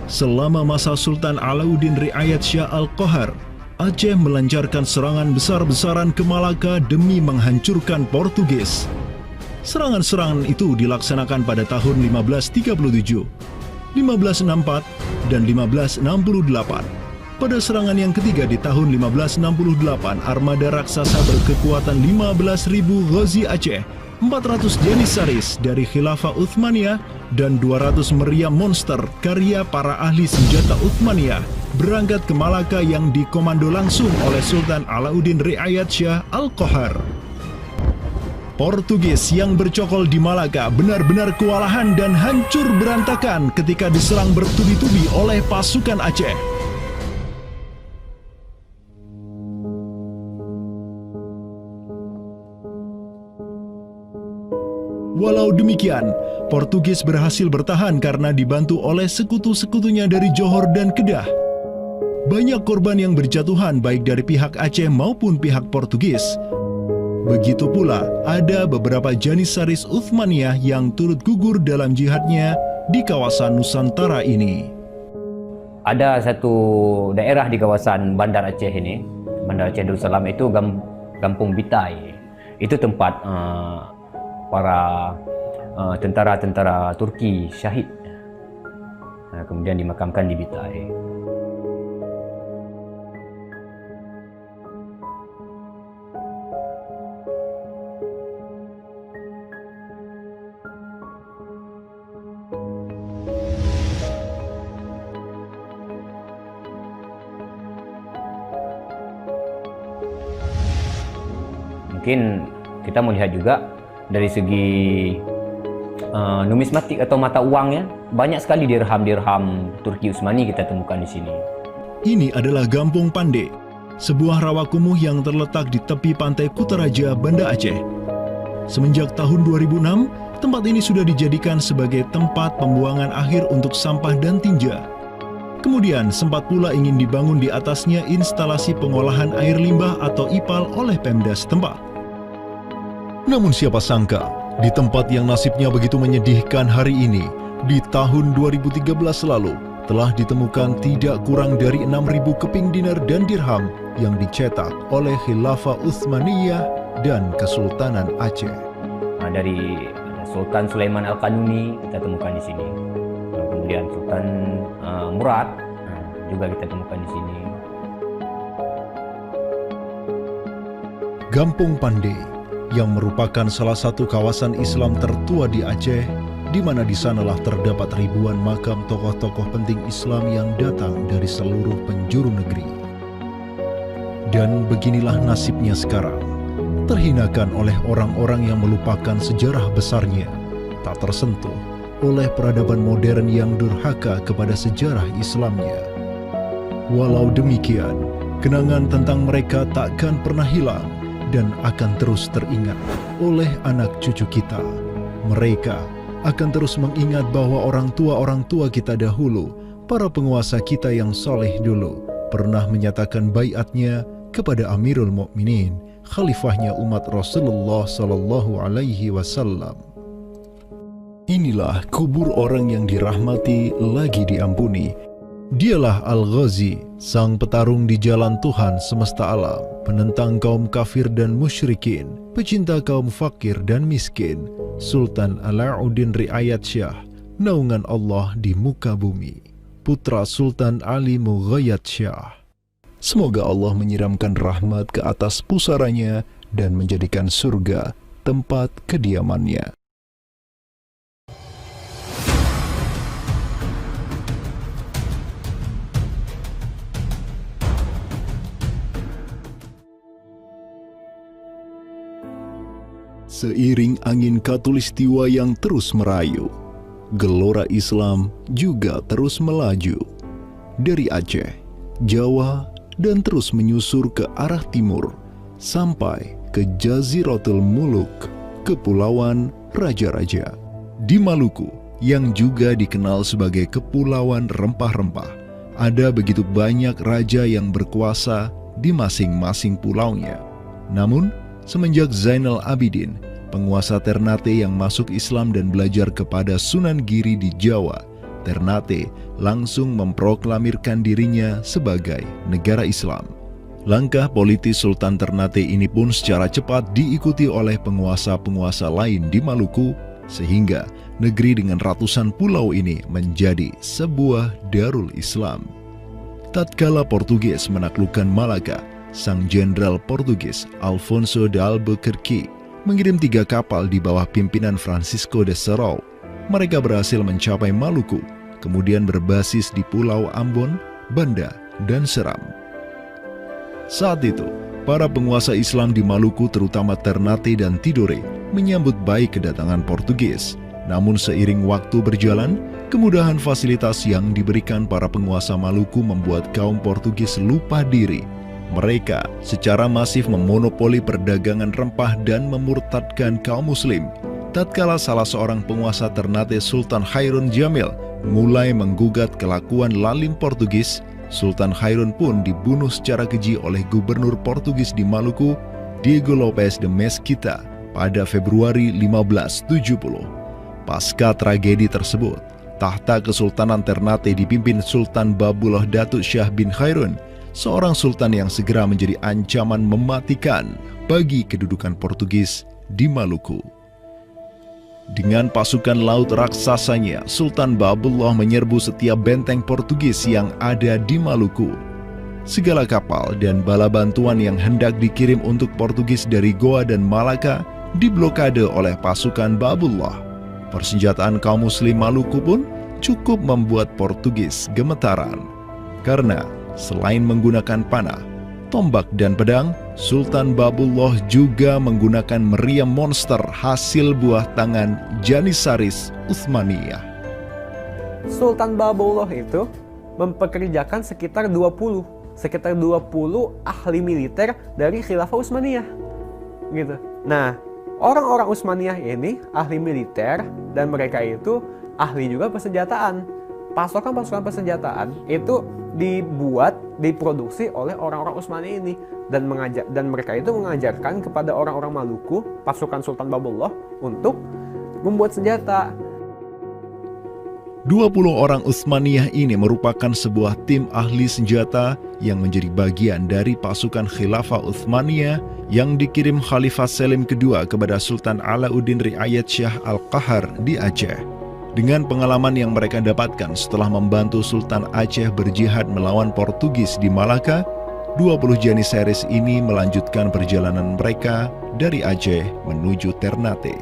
Selama masa Sultan Alauddin Riayat Shah Al-Qahar, Aceh melancarkan serangan besar-besaran ke Malaka demi menghancurkan Portugis. Serangan-serangan itu dilaksanakan pada tahun 1537, 1564, dan 1568. Pada serangan yang ketiga di tahun 1568, armada raksasa berkekuatan 15.000 Ghazi Aceh, 400 Janissaris dari Khilafah Uthmaniyah, dan 200 meriam monster karya para ahli senjata Uthmaniyah berangkat ke Malaka yang dikomando langsung oleh Sultan Alauddin Riayat Shah Al-Qahar. Portugis yang bercokol di Malaka benar-benar kewalahan dan hancur berantakan ketika diserang bertubi-tubi oleh pasukan Aceh. Walau demikian, Portugis berhasil bertahan karena dibantu oleh sekutu-sekutunya dari Johor dan Kedah. Banyak korban yang berjatuhan baik dari pihak Aceh maupun pihak Portugis. Begitu pula ada beberapa Janissaris Uthmaniyah yang turut gugur dalam jihadnya di kawasan Nusantara ini. Ada satu daerah di kawasan Bandar Aceh ini, Bandar Aceh Darussalam itu Kampung Bitai. Itu tempat para tentara-tentara Turki syahid, kemudian dimakamkan di Bitai. Mungkin kita melihat juga dari segi numismatik atau mata uangnya, banyak sekali dirham-dirham Turki Utsmani kita temukan di sini. Ini adalah Gampung Pande, sebuah rawa kumuh yang terletak di tepi pantai Kutaraja, Banda Aceh. Semenjak tahun 2006, tempat ini sudah dijadikan sebagai tempat pembuangan akhir untuk sampah dan tinja. Kemudian sempat pula ingin dibangun di atasnya instalasi pengolahan air limbah atau IPAL oleh Pemda setempat. Namun siapa sangka, di tempat yang nasibnya begitu menyedihkan hari ini, di tahun 2013 lalu, telah ditemukan tidak kurang dari 6.000 keping dinar dan dirham yang dicetak oleh Khilafah Uthmaniyah dan Kesultanan Aceh. Dari Sultan Sulaiman Al-Qanuni kita temukan di sini. Kemudian Sultan Murad juga kita temukan di sini. Gampung Pande yang merupakan salah satu kawasan Islam tertua di Aceh, di mana di sanalah terdapat ribuan makam tokoh-tokoh penting Islam yang datang dari seluruh penjuru negeri. Dan beginilah nasibnya sekarang, terhinakan oleh orang-orang yang melupakan sejarah besarnya, tak tersentuh oleh peradaban modern yang durhaka kepada sejarah Islamnya. Walau demikian, kenangan tentang mereka takkan pernah hilang dan akan terus teringat oleh anak cucu kita. Mereka akan terus mengingat bahwa orang tua kita dahulu, para penguasa kita yang soleh dulu, pernah menyatakan baiatnya kepada Amirul Mukminin, khalifahnya umat Rasulullah Sallallahu Alaihi Wasallam. Inilah kubur orang yang dirahmati lagi diampuni. Dialah Al-Ghazi, sang petarung di jalan Tuhan semesta alam, penentang kaum kafir dan musyrikin, pecinta kaum fakir dan miskin, Sultan Alauddin Riayat Shah, naungan Allah di muka bumi, putra Sultan Ali Mughayat Shah. Semoga Allah menyiramkan rahmat ke atas pusaranya dan menjadikan surga tempat kediamannya. Seiring angin Katulistiwa yang terus merayu, gelora Islam juga terus melaju dari Aceh, Jawa, dan terus menyusur ke arah timur sampai ke Jaziratul Muluk, Kepulauan Raja-Raja. Di Maluku, yang juga dikenal sebagai Kepulauan Rempah-Rempah, ada begitu banyak raja yang berkuasa di masing-masing pulaunya. Namun, semenjak Zainal Abidin, penguasa Ternate yang masuk Islam dan belajar kepada Sunan Giri di Jawa, Ternate langsung memproklamirkan dirinya sebagai negara Islam. Langkah politis Sultan Ternate ini pun secara cepat diikuti oleh penguasa-penguasa lain di Maluku, sehingga negeri dengan ratusan pulau ini menjadi sebuah darul Islam. Tatkala Portugis menaklukkan Malaka, sang jenderal Portugis Alfonso de Albuquerque mengirim 3 kapal di bawah pimpinan Francisco de Serrao. Mereka berhasil mencapai Maluku, kemudian berbasis di Pulau Ambon, Banda, dan Seram. Saat itu, para penguasa Islam di Maluku terutama Ternate dan Tidore menyambut baik kedatangan Portugis. Namun seiring waktu berjalan, kemudahan fasilitas yang diberikan para penguasa Maluku membuat kaum Portugis lupa diri. Mereka secara masif memonopoli perdagangan rempah dan memurtadkan kaum muslim. Tatkala salah seorang penguasa Ternate, Sultan Hairun Jamil, mulai menggugat kelakuan lalim Portugis, Sultan Hairun pun dibunuh secara keji oleh gubernur Portugis di Maluku, Diego Lopes de Mesquita, pada Februari 1570. Pasca tragedi tersebut, tahta Kesultanan Ternate dipimpin Sultan Babullah Datuk Shah bin Hairun, seorang sultan yang segera menjadi ancaman mematikan bagi kedudukan Portugis di Maluku. Dengan pasukan laut raksasanya, Sultan Babullah menyerbu setiap benteng Portugis yang ada di Maluku. Segala kapal dan bala bantuan yang hendak dikirim untuk Portugis dari Goa dan Malaka diblokade oleh pasukan Babullah. Persenjataan kaum muslim Maluku pun cukup membuat Portugis gemetaran. Karena selain menggunakan panah, tombak dan pedang, Sultan Babullah juga menggunakan meriam monster hasil buah tangan Janissaris Utsmaniyah. Sultan Babullah itu mempekerjakan sekitar 20 ahli militer dari Khilafah Utsmaniyah. Gitu. Nah, orang-orang Utsmaniyah ini ahli militer dan mereka itu ahli juga persenjataan. Pasukan-pasukan persenjataan itu diproduksi oleh orang-orang Utsmani ini dan mereka itu mengajarkan kepada orang-orang Maluku, pasukan Sultan Babullah, untuk membuat senjata. 20 orang Utsmaniyah ini merupakan sebuah tim ahli senjata yang menjadi bagian dari pasukan Khilafah Utsmaniyah yang dikirim Khalifah Selim II kepada Sultan Alauddin Riayat Shah Al-Qahar di Aceh. Dengan pengalaman yang mereka dapatkan setelah membantu Sultan Aceh berjihad melawan Portugis di Malaka, 20 Janissaris ini melanjutkan perjalanan mereka dari Aceh menuju Ternate.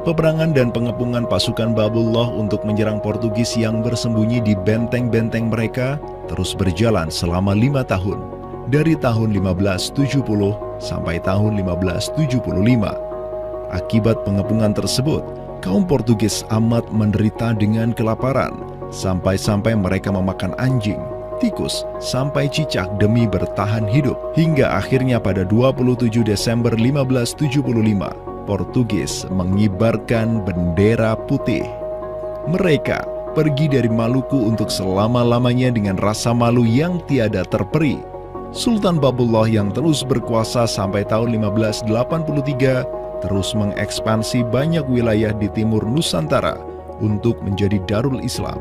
Peperangan dan pengepungan pasukan Babullah untuk menyerang Portugis yang bersembunyi di benteng-benteng mereka terus berjalan selama 5 tahun, dari tahun 1570 sampai tahun 1575. Akibat pengepungan tersebut, kaum Portugis amat menderita dengan kelaparan, sampai-sampai mereka memakan anjing, tikus, sampai cicak demi bertahan hidup. Hingga akhirnya pada 27 Desember 1575, Portugis mengibarkan bendera putih. Mereka pergi dari Maluku untuk selama-lamanya dengan rasa malu yang tiada terperi. Sultan Babullah yang terus berkuasa sampai tahun 1583 terus mengekspansi banyak wilayah di timur Nusantara untuk menjadi Darul Islam.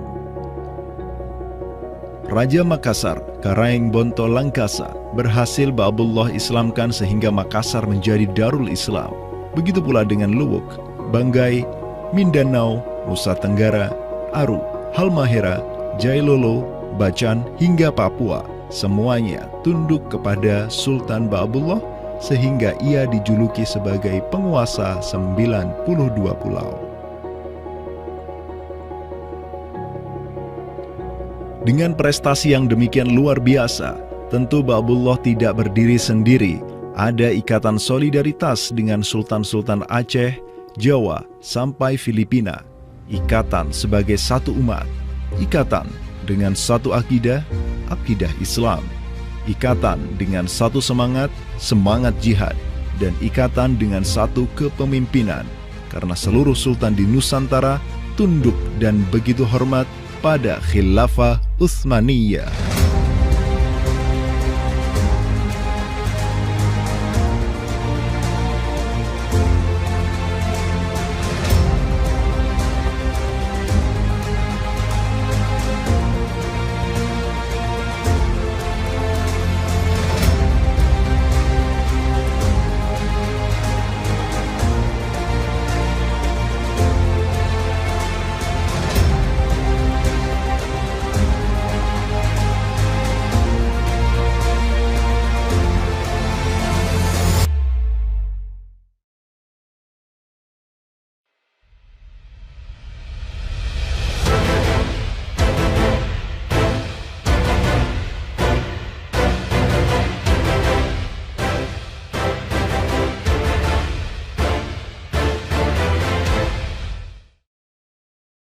Raja Makassar, Karaeng Bonto Langkasa, berhasil Babullah Islamkan sehingga Makassar menjadi Darul Islam. Begitu pula dengan Luwuk, Banggai, Mindanao, Nusa Tenggara, Aru, Halmahera, Jailolo, Bacan, hingga Papua. Semuanya tunduk kepada Sultan Babullah sehingga ia dijuluki sebagai penguasa 92 pulau. Dengan prestasi yang demikian luar biasa, tentu Babullah tidak berdiri sendiri. Ada ikatan solidaritas dengan sultan-sultan Aceh, Jawa, sampai Filipina. Ikatan sebagai satu umat. Ikatan dengan satu akidah Islam. Ikatan dengan satu semangat jihad. Dan ikatan dengan satu kepemimpinan. Karena seluruh sultan di Nusantara tunduk dan begitu hormat pada Khilafah Utsmaniyah.